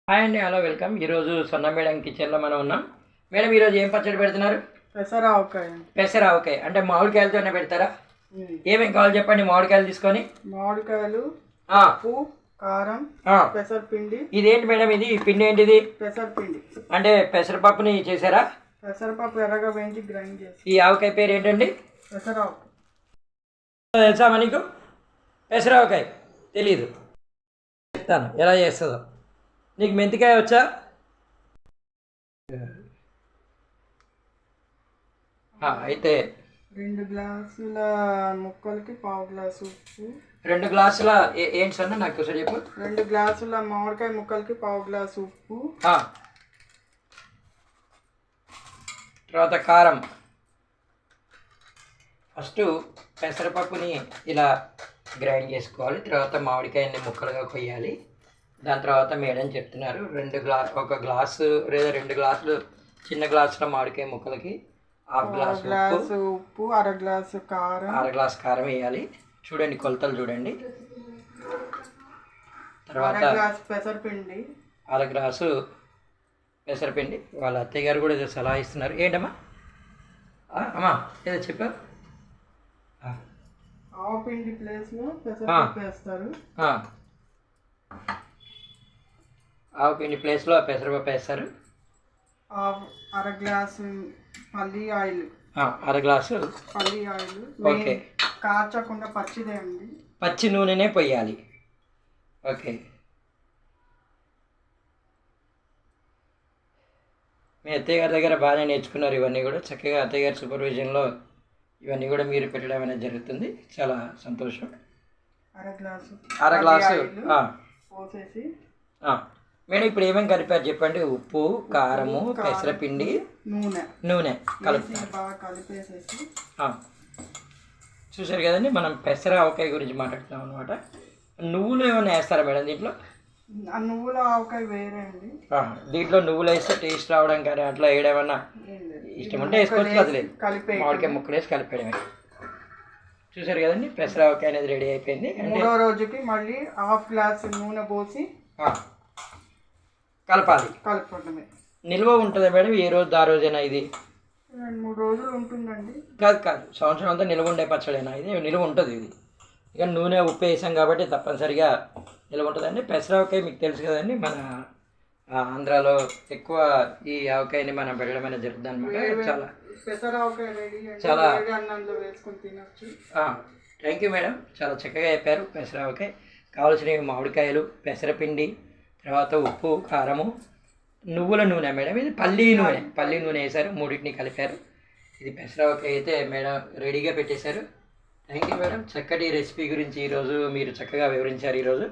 Hi అండి, hello, welcome. ఈరోజు సొన్న madam కిచెన్లో మనం ఉన్నాం. మేడం ఈరోజు ఏం పచ్చడి పెడుతున్నారు? పెసరావకాయ అంటే మామిడికాయలతోనే పెడతారా? ఏమేమి కావాలి చెప్పండి. మామిడికాయలు తీసుకొని మామిడికాయలు, ఉప్పు, కారం, పెసరపిండి. ఇదేంటి మేడం, ఇది పిండి ఏంటిది? పెసరపిండి అంటే పెసరపప్పుని చేశారా? పెసరపప్పు ఎర్రగా వేయించి గ్రైండ్ చేసి. ఈ ఆవకాయ పేరు ఏంటండి? పెసరావకాయ. తెలుసా నీకు? పెసరావకాయ తెలీదు, చెప్తాను ఎలా చేస్తుందో. నీకు మెంతికాయ వచ్చా? అయితే 2 గ్లాసుల ముక్కలకి పావు గ్లాసు ఉప్పు. 2 గ్లాసుల ఏంటి సన్న నాకు ఒకసారి చెప్పు. 2 గ్లాసుల మామిడికాయ ముక్కలకి పావు గ్లాసు ఉప్పు. తర్వాత కారం. ఫస్ట్ పెసరపప్పుని ఇలా గ్రైండ్ చేసుకోవాలి. తర్వాత మామిడికాయని ముక్కలుగా కొయ్యాలి. దాని తర్వాత మేడం చెప్తున్నారు 1 గ్లాసు లేదా 2 గ్లాసులు చిన్న గ్లాసుల మామిడికాయ ముక్కలకి హాఫ్ గ్లాసు ఉప్పు, అర గ్లాసు కారం వేయాలి. చూడండి, కొలతలు చూడండి. తర్వాత పెసరపిండి, అర గ్లాసు పెసరపిండి. వాళ్ళ అత్తయ్య గారు కూడా ఏదో సలహా ఇస్తున్నారు. ఏంటమ్మా అమ్మా ఏదో చెప్పారు? ఆవపిండి ప్లేస్లో పెసరపప్పు వేస్తారు. ఆవపిండి ప్లేస్లో పెసరపప్పు వేస్తారు. అర గ్లాసు పల్లి ఆయిల్. అర గ్లాసు పల్లి ఆయిల్. ఓకే. కాచకుండా పచ్చిదే అండి, పచ్చి నూనెనే పోయాలి. ఓకే. మీ అత్తయ్య గారి దగ్గర బాగానే నేర్చుకున్నారు. ఇవన్నీ కూడా చక్కగా అత్తయ్య గారి సూపర్విజన్లో ఇవన్నీ కూడా మీరు పెట్టడం అనేది జరుగుతుంది. చాలా సంతోషం. అర గ్లాసు పోసేసి. మేడం ఇప్పుడు ఏమేమి కలిపారు చెప్పండి? ఉప్పు, కారము, పెసరపిండి, నూనె కలిపేసేసి. చూసారు కదండి, మనం పెసర ఆవకాయ గురించి మాట్లాడుతున్నాం అనమాట. నువ్వులు ఏమైనా వేస్తారా మేడం దీంట్లో? నువ్వుల ఆవకాయ వేరే అండి. దీంట్లో నువ్వులు వేస్తే టేస్ట్ రావడం కానీ అట్లా వేయడమన్నా ఇష్టం ఉంటే వేసుకోవచ్చు. అది లేదు, మామిడికాయ ముక్కలు వేసి కలిపేయడమే. చూసారు కదండి, పెసర ఆవకాయ అనేది రెడీ అయిపోయింది. మూడో రోజుకి మళ్ళీ హాఫ్ గ్లాస్ నూనె పోసి కలపడమే. నిల్వ ఉంటుందా మేడం? ఏ రోజు ఆ రోజైనా? ఇది 2-3 రోజులు ఉంటుందండి. కాదు, సంవత్సరం అంతా నిల్వ ఉండే పచ్చడేనా ఇది? నిల్వ ఉంటుంది ఇది. ఇక నూనె ఉప్పు వేసాం కాబట్టి తప్పనిసరిగా నిల్వ ఉంటుందండి. పెసరావకాయ మీకు తెలుసు కదండి, మన ఆంధ్రాలో ఎక్కువ ఈ ఆవకాయని మనం పెట్టడం అనేది జరుగుతుంది అనమాట. చాలా థ్యాంక్ యూ మేడం, చాలా చక్కగా చెప్పారు. పెసరావకాయ కావాల్సినవి మామిడికాయలు, పెసరపిండి, తర్వాత ఉప్పు, కారము, నువ్వుల నూనె. మేడం ఇది పల్లి నూనె వేశారు. మూడింటిని కలిపారు. ఇది పెసరవకాయ అయితే మేడం రెడీగా పెట్టేశారు. థ్యాంక్ యూ మేడం, చక్కటి రెసిపీ గురించి ఈరోజు మీరు చక్కగా వివరించారు. ఈరోజు